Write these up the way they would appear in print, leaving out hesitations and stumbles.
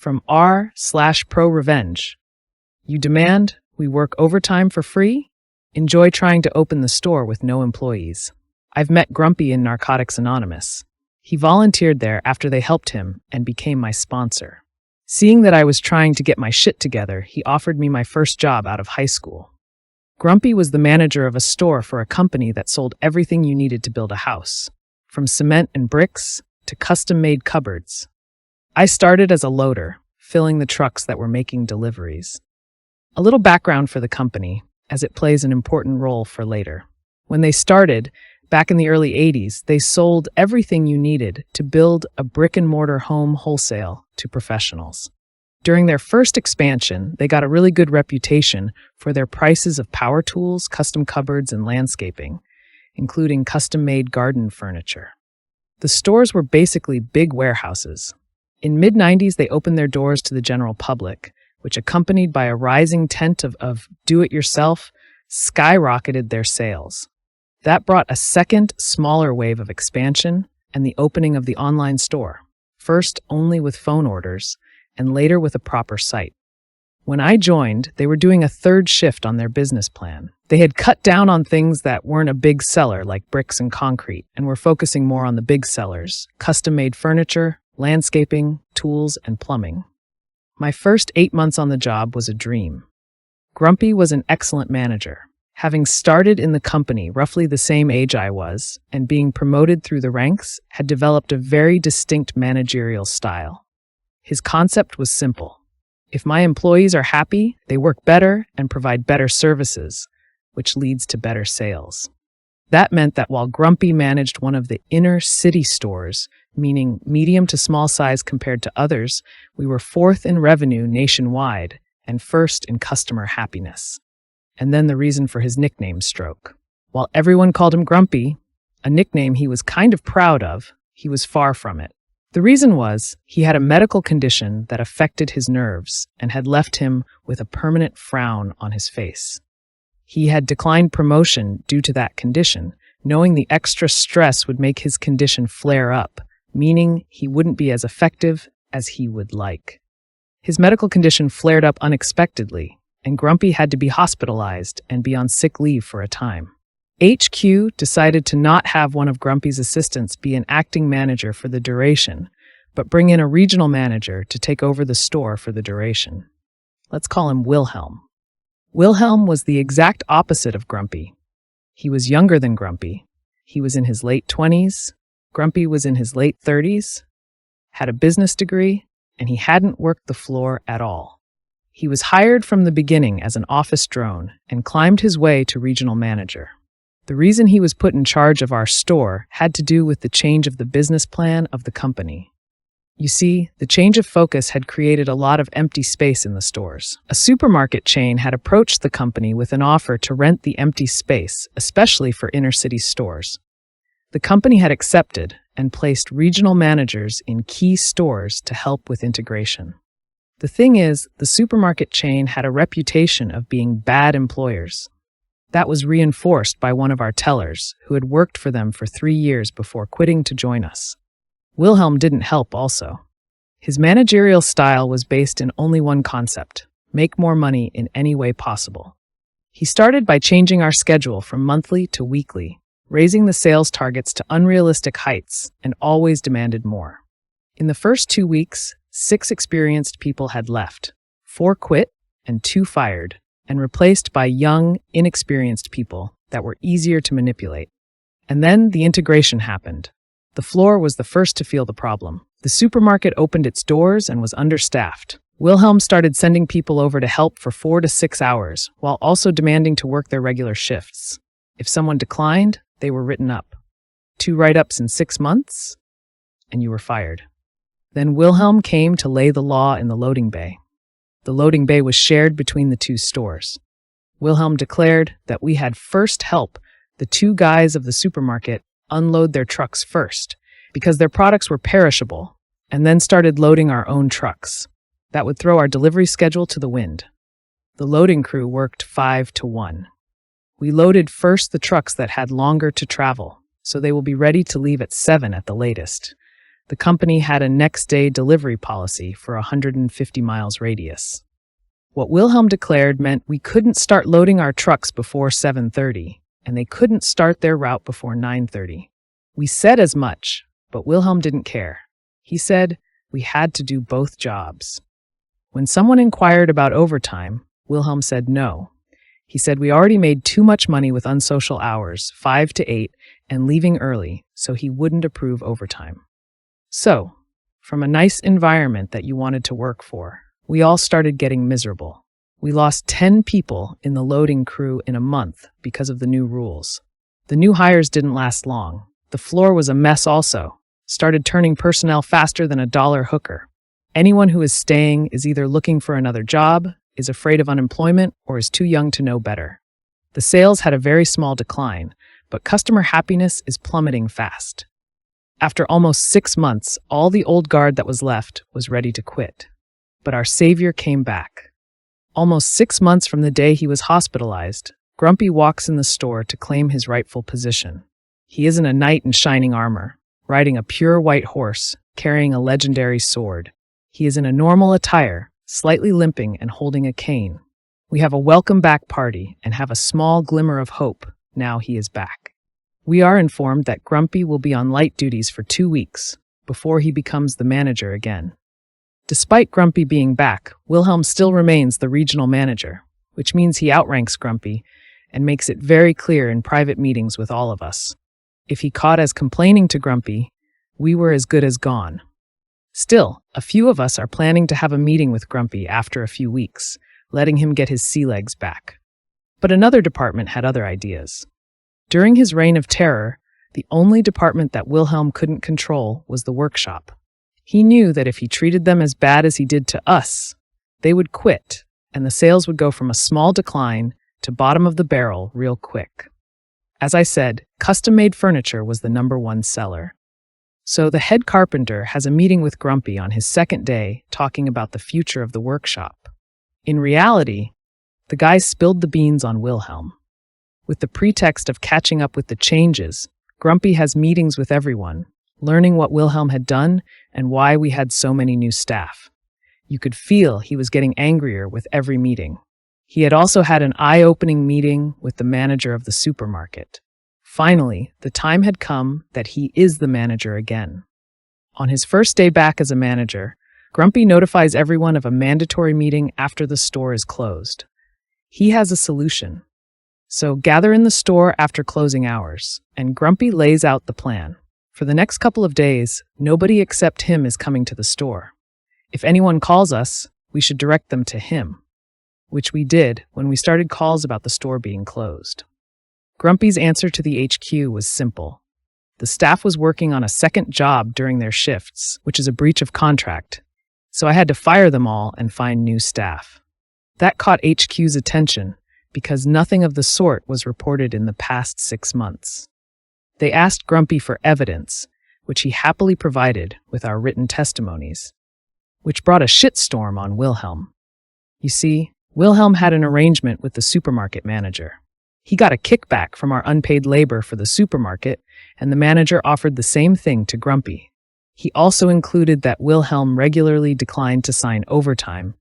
from r/pro revenge. You demand we work overtime for free? Enjoy trying to open the store with no employees. I've met Grumpy in Narcotics Anonymous. He volunteered there after they helped him and became my sponsor. Seeing that I was trying to get my shit together, he offered me my first job out of high school. Grumpy was the manager of a store for a company that sold everything you needed to build a house, from cement and bricks to custom-made cupboards. I started as a loader, filling the trucks that were making deliveries. A little background for the company, as it plays an important role for later. When they started, back in the early 80s, they sold everything you needed to build a brick-and-mortar home wholesale to professionals. During their first expansion, they got a really good reputation for their prices of power tools, custom cupboards, and landscaping, including custom-made garden furniture. The stores were basically big warehouses. In mid-90s, they opened their doors to the general public, which, accompanied by a rising tent of do-it-yourself, skyrocketed their sales. That brought a second, smaller wave of expansion and the opening of the online store, first only with phone orders, and later with a proper site. When I joined, they were doing a third shift on their business plan. They had cut down on things that weren't a big seller, like bricks and concrete, and were focusing more on the big sellers, custom-made furniture, landscaping, tools, and plumbing. My first 8 months on the job was a dream. Grumpy was an excellent manager. Having started in the company roughly the same age I was, and being promoted through the ranks, had developed a very distinct managerial style. His concept was simple. If my employees are happy, they work better and provide better services, which leads to better sales. That meant that while Grumpy managed one of the inner city stores, meaning medium to small size compared to others, we were fourth in revenue nationwide and first in customer happiness. And then the reason for his nickname, Stroke. While everyone called him Grumpy, a nickname he was kind of proud of, he was far from it. The reason was he had a medical condition that affected his nerves and had left him with a permanent frown on his face. He had declined promotion due to that condition, knowing the extra stress would make his condition flare up, meaning he wouldn't be as effective as he would like. His medical condition flared up unexpectedly, and Grumpy had to be hospitalized and be on sick leave for a time. HQ decided to not have one of Grumpy's assistants be an acting manager for the duration, but bring in a regional manager to take over the store for the duration. Let's call him Wilhelm. Wilhelm was the exact opposite of Grumpy. He was younger than Grumpy. He was in his late 20s. Grumpy was in his late 30s, had a business degree, and he hadn't worked the floor at all. He was hired from the beginning as an office drone and climbed his way to regional manager. The reason he was put in charge of our store had to do with the change of the business plan of the company. You see, the change of focus had created a lot of empty space in the stores. A supermarket chain had approached the company with an offer to rent the empty space, especially for inner-city stores. The company had accepted and placed regional managers in key stores to help with integration. The thing is, the supermarket chain had a reputation of being bad employers. That was reinforced by one of our tellers, who had worked for them for 3 years before quitting to join us. Wilhelm didn't help also. His managerial style was based in only one concept: make more money in any way possible. He started by changing our schedule from monthly to weekly, raising the sales targets to unrealistic heights, and always demanded more. In the first 2 weeks, 6 experienced people had left, 4 quit, and 2 fired, and replaced by young, inexperienced people that were easier to manipulate. And then the integration happened. The floor was the first to feel the problem. The supermarket opened its doors and was understaffed. Wilhelm started sending people over to help for 4 to 6 hours, while also demanding to work their regular shifts. If someone declined, they were written up. 2 write-ups in 6 months, and you were fired. Then Wilhelm came to lay the law in the loading bay. The loading bay was shared between the 2 stores. Wilhelm declared that we had first help the 2 guys of the supermarket unload their trucks first, because their products were perishable, and then started loading our own trucks. That would throw our delivery schedule to the wind. The loading crew worked 5 to 1. We loaded first the trucks that had longer to travel, so they will be ready to leave at 7 at the latest. The company had a next-day delivery policy for a 150 miles radius. What Wilhelm declared meant we couldn't start loading our trucks before 7:30, and they couldn't start their route before 9:30. We said as much, but Wilhelm didn't care. He said we had to do both jobs. When someone inquired about overtime, Wilhelm said no. He said we already made too much money with unsocial hours, 5 to 8, and leaving early, so he wouldn't approve overtime. So, from a nice environment that you wanted to work for, we all started getting miserable. We lost 10 people in the loading crew in a month because of the new rules. The new hires didn't last long. The floor was a mess also. Started turning personnel faster than a dollar hooker. Anyone who is staying is either looking for another job, is afraid of unemployment, or is too young to know better. The sales had a very small decline, but customer happiness is plummeting fast. After almost 6 months, all the old guard that was left was ready to quit. But our savior came back. Almost 6 months from the day he was hospitalized, Grumpy walks in the store to claim his rightful position. He isn't a knight in shining armor, riding a pure white horse, carrying a legendary sword. He is in a normal attire, slightly limping and holding a cane. We have a welcome back party and have a small glimmer of hope now he is back. We are informed that Grumpy will be on light duties for 2 weeks before he becomes the manager again. Despite Grumpy being back, Wilhelm still remains the regional manager, which means he outranks Grumpy and makes it very clear in private meetings with all of us. If he caught us complaining to Grumpy, we were as good as gone. Still, a few of us are planning to have a meeting with Grumpy after a few weeks, letting him get his sea legs back. But another department had other ideas. During his reign of terror, the only department that Wilhelm couldn't control was the workshop. He knew that if he treated them as bad as he did to us, they would quit, and the sales would go from a small decline to bottom of the barrel real quick. As I said, custom-made furniture was the #1 seller. So the head carpenter has a meeting with Grumpy on his second day talking about the future of the workshop. In reality, the guy spilled the beans on Wilhelm. With the pretext of catching up with the changes, Grumpy has meetings with everyone, learning what Wilhelm had done and why we had so many new staff. You could feel he was getting angrier with every meeting. He had also had an eye-opening meeting with the manager of the supermarket. Finally, the time had come that he is the manager again. On his first day back as a manager, Grumpy notifies everyone of a mandatory meeting after the store is closed. He has a solution. So gather in the store after closing hours, and Grumpy lays out the plan. For the next couple of days, nobody except him is coming to the store. If anyone calls us, we should direct them to him, which we did when we started calls about the store being closed. Grumpy's answer to the HQ was simple. The staff was working on a second job during their shifts, which is a breach of contract, so I had to fire them all and find new staff. That caught HQ's attention because nothing of the sort was reported in the past 6 months. They asked Grumpy for evidence, which he happily provided with our written testimonies, which brought a shitstorm on Wilhelm. You see, Wilhelm had an arrangement with the supermarket manager. He got a kickback from our unpaid labor for the supermarket, and the manager offered the same thing to Grumpy. He also included that Wilhelm regularly declined to sign overtime,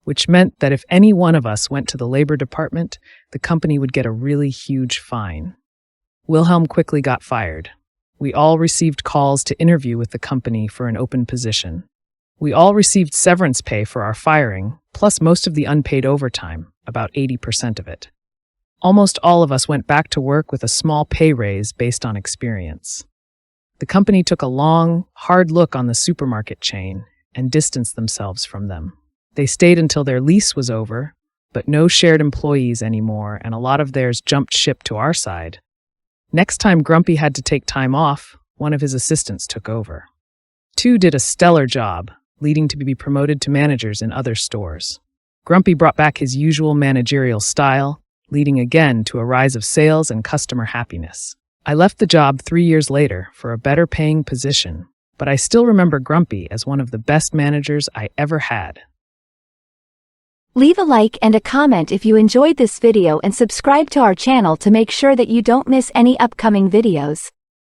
which meant that if any one of us went to the labor department, the company would get a really huge fine. Wilhelm quickly got fired. We all received calls to interview with the company for an open position. We all received severance pay for our firing, plus most of the unpaid overtime, about 80% of it. Almost all of us went back to work with a small pay raise based on experience. The company took a long, hard look on the supermarket chain and distanced themselves from them. They stayed until their lease was over, but no shared employees anymore, and a lot of theirs jumped ship to our side. Next time Grumpy had to take time off, one of his assistants took over. 2 did a stellar job, leading to be promoted to managers in other stores. Grumpy brought back his usual managerial style, leading again to a rise of sales and customer happiness. I left the job 3 years later for a better paying position, but I still remember Grumpy as one of the best managers I ever had. Leave a like and a comment if you enjoyed this video and subscribe to our channel to make sure that you don't miss any upcoming videos.